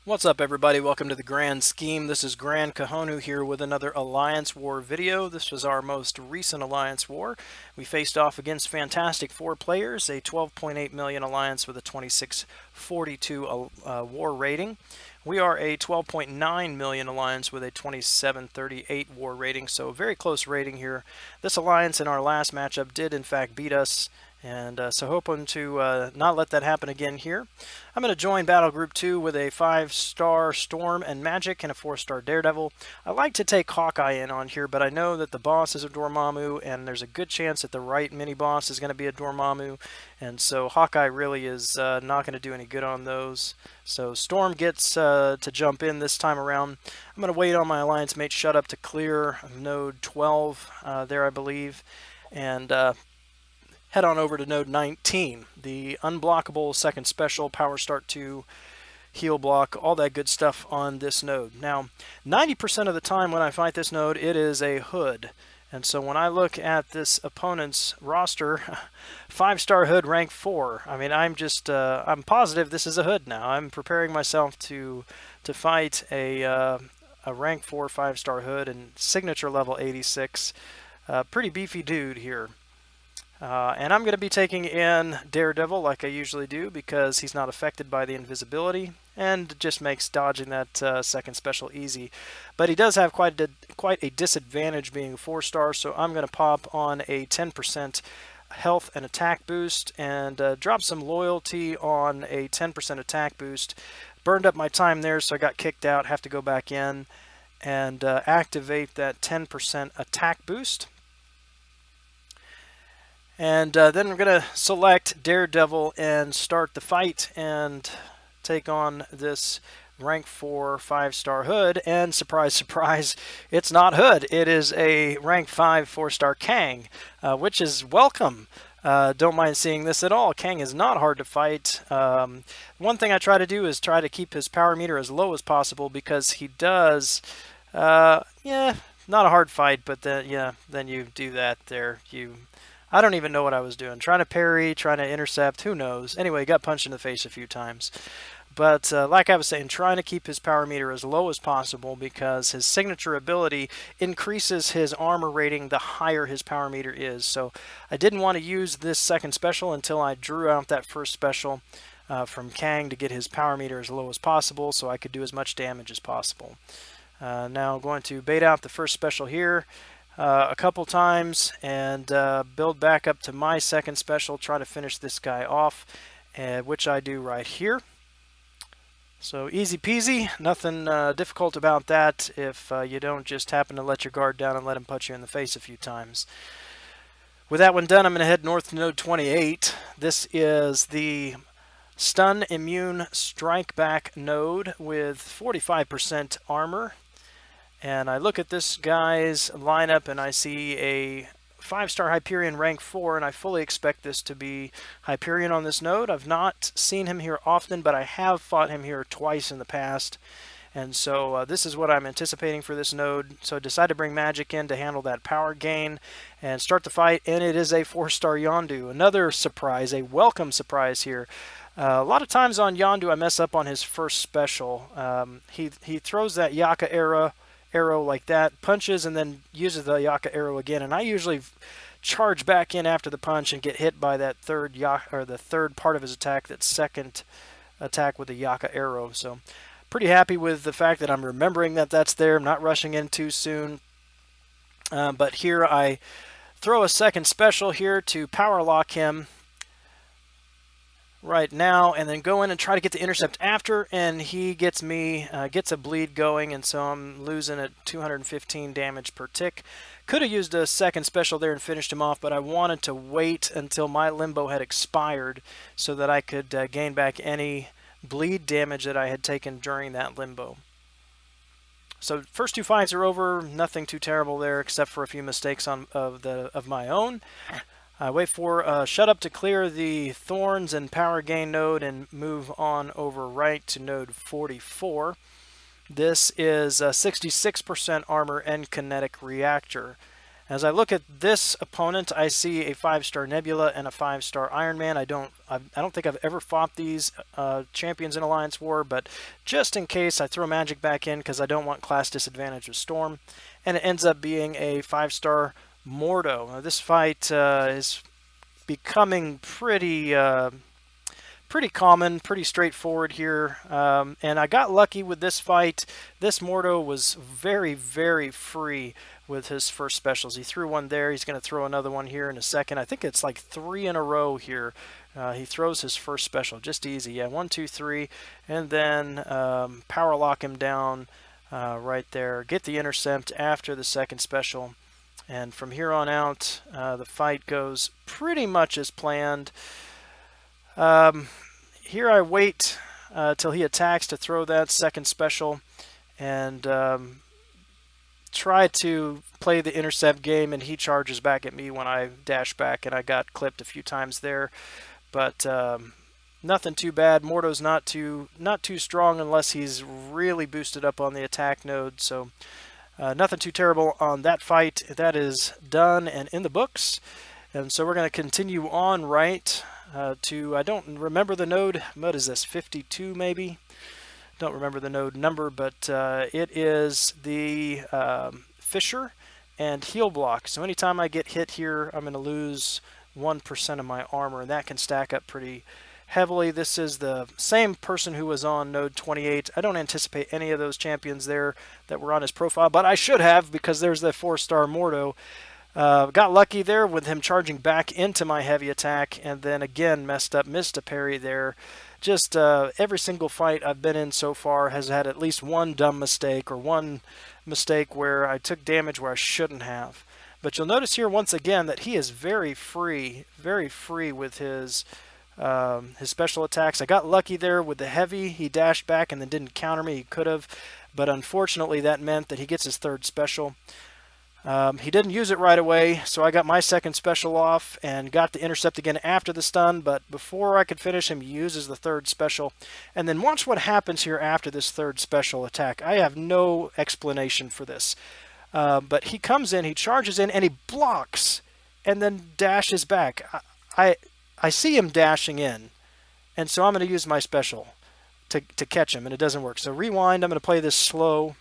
What's up, everybody? Welcome to the Grand Scheme. This is Gran here with another Alliance War video. This was our most recent Alliance War. We faced off against Fantastic Four players, a 12.8 million alliance with a 2642 war rating. We are a 12.9 million alliance with a 2738 war rating, so a very close rating here. This alliance in our last matchup did in fact beat us, and so hoping to not let that happen again here. I'm going to join Battle Group 2 with a 5-star Storm and Magic and a 4-star Daredevil. I like to take Hawkeye in on here, but I know that the boss is a Dormammu, and there's a good chance that the right mini-boss is going to be a Dormammu, and so Hawkeye really is not going to do any good on those. So Storm gets to jump in this time around. I'm going to wait on my Alliance mate Shut Up to clear node 12 there, I believe, and head on over to node 19, the unblockable second special, power start 2, heal block, all that good stuff on this node. Now, 90% of the time when I fight this node, it is a hood. And so when I look at this opponent's roster, 5-star hood rank 4. I mean, I'm positive this is a hood now. I'm preparing myself to fight a rank 4 5-star hood and signature level 86. Pretty beefy dude here. And I'm going to be taking in Daredevil like I usually do because he's not affected by the invisibility and just makes dodging that second special easy. But he does have quite a disadvantage being a 4-star, so I'm going to pop on a 10% health and attack boost and drop some loyalty on a 10% attack boost. Burned up my time there, so I got kicked out, have to go back in and activate that 10% attack boost. And then we're going to select Daredevil and start the fight and take on this rank 4 5-star hood. And surprise, surprise, it's not hood. It is a rank 5 4-star Kang, which is welcome. Don't mind seeing this at all. Kang is not hard to fight. One thing I try to do is try to keep his power meter as low as possible because he does, yeah, not a hard fight, but then you do that there. I don't even know what I was doing. Trying to parry, trying to intercept, who knows. Anyway, got punched in the face a few times. But like I was saying, trying to keep his power meter as low as possible because his signature ability increases his armor rating the higher his power meter is. So I didn't want to use this second special until I drew out that first special from Kang to get his power meter as low as possible so I could do as much damage as possible. Now I'm going to bait out the first special here. A couple times and build back up to my second special, try to finish this guy off, which I do right here. So easy peasy, nothing difficult about that if you don't just happen to let your guard down and let him punch you in the face a few times. With that one done, I'm going to head north to node 28. This is the stun immune strike back node with 45% armor. And I look at this guy's lineup and I see a 5-star Hyperion rank 4, and I fully expect this to be Hyperion on this node. I've not seen him here often, but I have fought him here twice in the past. And so this is what I'm anticipating for this node. So I decided to bring Magic in to handle that power gain and start the fight, and it is a 4-star Yondu. Another surprise, a welcome surprise here. A lot of times on Yondu I mess up on his first special. He throws that Yaka arrow like that, punches, and then uses the Yaka arrow again, and I usually charge back in after the punch and get hit by that third part of his attack, that second attack with the Yaka arrow. So pretty happy with the fact that I'm remembering that that's there. I'm not rushing in too soon, but here I throw a second special here to power lock him right now, and then go in and try to get the intercept after, and he gets a bleed going, and so I'm losing at 215 damage per tick. Could have used a second special there and finished him off, but I wanted to wait until my limbo had expired so that I could gain back any bleed damage that I had taken during that limbo. So first two fights are over, nothing too terrible there except for a few mistakes of my own. I wait for Shut Up to clear the Thorns and Power Gain node and move on over right to node 44. This is 66% armor and kinetic reactor. As I look at this opponent, I see a 5-star Nebula and a 5-star Iron Man. I don't think I've ever fought these champions in Alliance War, but just in case, I throw Magic back in because I don't want class disadvantage with Storm, and it ends up being a 5-star Mordo. Now, this fight is becoming pretty common, pretty straightforward here, and I got lucky with this fight. This Mordo was very, very free with his first specials. He threw one there. He's going to throw another one here in a second. I think it's like 3 in a row here. He throws his first special. Just easy. Yeah, 1, 2, 3. And then power lock him down right there. Get the intercept after the second special. And from here on out, the fight goes pretty much as planned. Here I wait till he attacks to throw that second special, and try to play the intercept game, and he charges back at me when I dash back, and I got clipped a few times there, but nothing too bad. Mordo's not too strong unless he's really boosted up on the attack node, so nothing too terrible on that fight. That is done and in the books, and so we're going to continue on right to, I don't remember the node. What is this, 52 maybe? Don't remember the node number, but it is the Fisher and Heal Block. So anytime I get hit here, I'm going to lose 1% of my armor, and that can stack up pretty heavily. This is the same person who was on node 28. I don't anticipate any of those champions there that were on his profile, but I should have, because there's the 4-star Mordo. Got lucky there with him charging back into my heavy attack, and then again messed a parry there. Just every single fight I've been in so far has had at least one dumb mistake, or one mistake where I took damage where I shouldn't have. But you'll notice here once again that he is very free with his special attacks. I got lucky there with the heavy. He dashed back and then didn't counter me. He could have, but unfortunately that meant that he gets his third special. He didn't use it right away, so I got my second special off and got the intercept again after the stun, but before I could finish him, he uses the third special. And then watch what happens here after this third special attack. I have no explanation for this. But he comes in, he charges in, and he blocks, and then dashes back. I see him dashing in, and so I'm going to use my special to catch him, and it doesn't work. So rewind, I'm going to play this slow.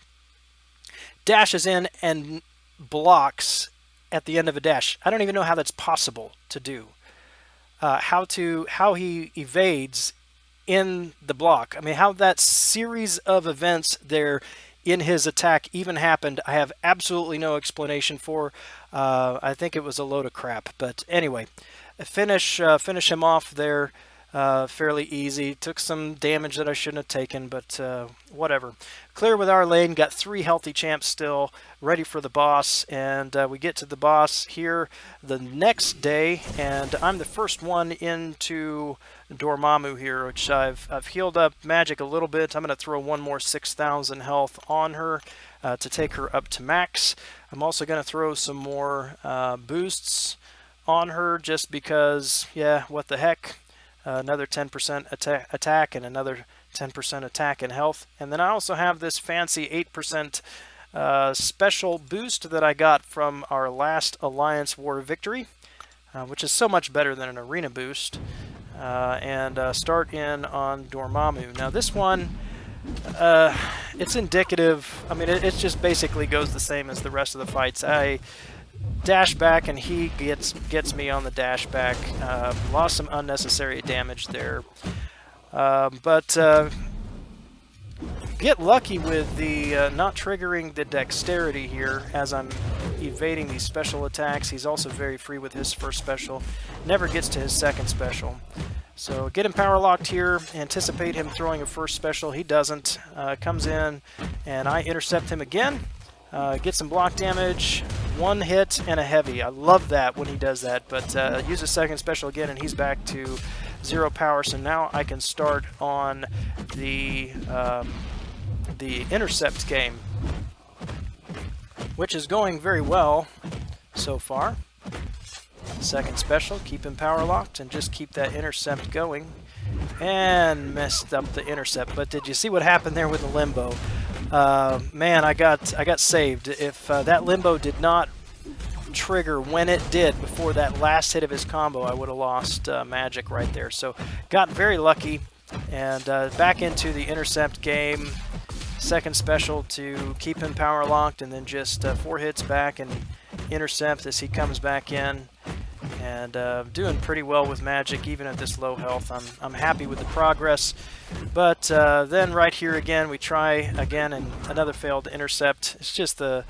Dashes in and blocks at the end of a dash. I don't even know how that's possible to do. How he evades in the block. I mean, how that series of events there in his attack even happened, I have absolutely no explanation for. I think it was a load of crap. But anyway, finish him off there fairly easy. Took some damage that I shouldn't have taken, but whatever. Clear with our lane, got 3 healthy champs still, ready for the boss, and we get to the boss here the next day, and I'm the first one into Dormammu here, which I've healed up Magic a little bit. I'm going to throw one more 6,000 health on her to take her up to max. I'm also going to throw some more boosts on her just because, yeah, what the heck. Another 10% attack and another 10% attack and health. And then I also have this fancy 8% special boost that I got from our last Alliance War victory, which is so much better than an arena boost. And start in on Dormammu. Now this one, it's indicative. I mean, it just basically goes the same as the rest of the fights. I dash back and he gets me on the dash back. Lost some unnecessary damage there, but get lucky with the not triggering the dexterity here as I'm evading these special attacks. He's also very free with his first special, never gets to his second special. So get him power locked here, anticipate him throwing a first special. He doesn't. Comes in and I intercept him again. Get some block damage, 1 hit and a heavy. I love that when he does that, but use a second special again and he's back to 0 power. So now I can start on the intercept game, which is going very well so far. Second special, keep him power locked and just keep that intercept going. And messed up the intercept, but did you see what happened there with the limbo? Man, I got saved. If that limbo did not trigger when it did before that last hit of his combo, I would have lost Magic right there. So got very lucky, and back into the intercept game. Second special to keep him power locked, and then just 4 hits back and intercept as he comes back in. And doing pretty well with Magic, even at this low health. I'm happy with the progress. But then right here again, we try again, and another failed intercept. It's just the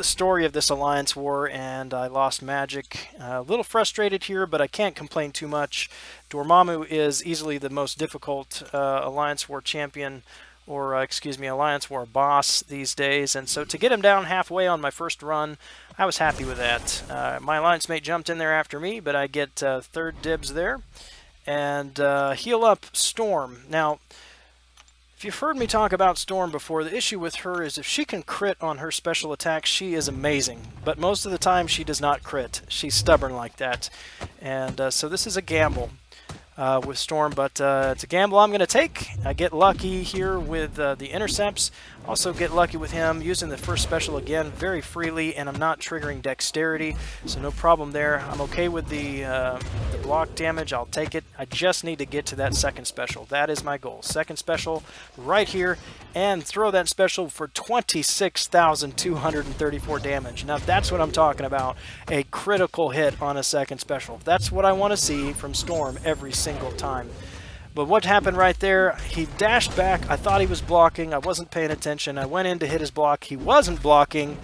story of this Alliance War, and I lost Magic. A little frustrated here, but I can't complain too much. Dormammu is easily the most difficult Alliance War champion, or excuse me, Alliance War boss these days, and so to get him down halfway on my first run, I was happy with that. My alliance mate jumped in there after me, but I get third dibs there, and heal up Storm. Now, if you've heard me talk about Storm before, the issue with her is if she can crit on her special attacks, she is amazing, but most of the time she does not crit. She's stubborn like that, and so this is a gamble. With Storm, but it's a gamble I'm going to take. I get lucky here with the intercepts. Also get lucky with him using the first special again very freely, and I'm not triggering dexterity, so no problem there. I'm okay with the block damage. I'll take it. I just need to get to that second special. That is my goal. Second special right here, and throw that special for 26,234 damage. Now that's what I'm talking about. A critical hit on a second special. That's what I want to see from Storm every single time. But what happened right there, he dashed back. I thought he was blocking. I wasn't paying attention. I went in to hit his block. He wasn't blocking.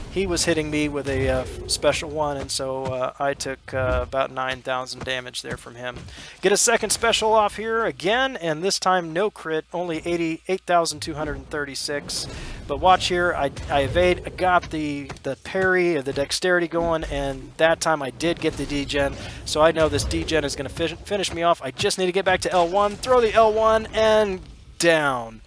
He was hitting me with a special one, and so I took about 9,000 damage there from him. Get a second special off here again, and this time no crit, only 8,236. But watch here, I evade. I got the parry, the dexterity going, and that time I did get the degen. So I know this degen is going to finish me off. I just need to get back to L1, throw the L1, and down.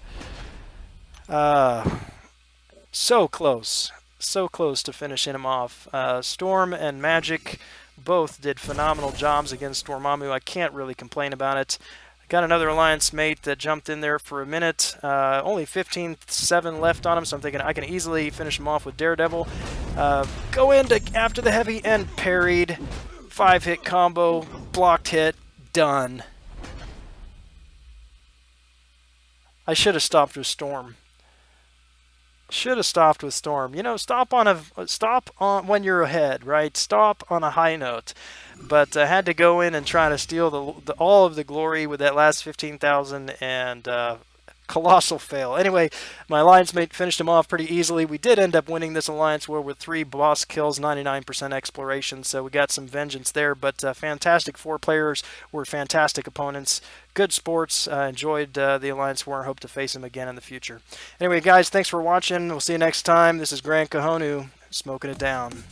So close. So close to finishing him off. Storm and Magic both did phenomenal jobs against Dormammu. I can't really complain about it. Got another alliance mate that jumped in there for a minute. Only 15-7 left on him, so I'm thinking I can easily finish him off with Daredevil. Go in after the heavy and parried. 5-hit combo, blocked hit, done. I should have stopped with Storm. Should have stopped with Storm. You know, stop on when you're ahead, right? Stop on a high note. But I had to go in and try to steal all of the glory with that last 15,000, and colossal fail. Anyway, my alliance mate finished him off pretty easily. We did end up winning this alliance war with 3 boss kills, 99% exploration, so we got some vengeance there. But fantastic 4 players were fantastic opponents. Good sports. Enjoyed the alliance war. Hope to face him again in the future. Anyway, guys, thanks for watching. We'll see you next time. This is Gran Kahonu, smoking it down.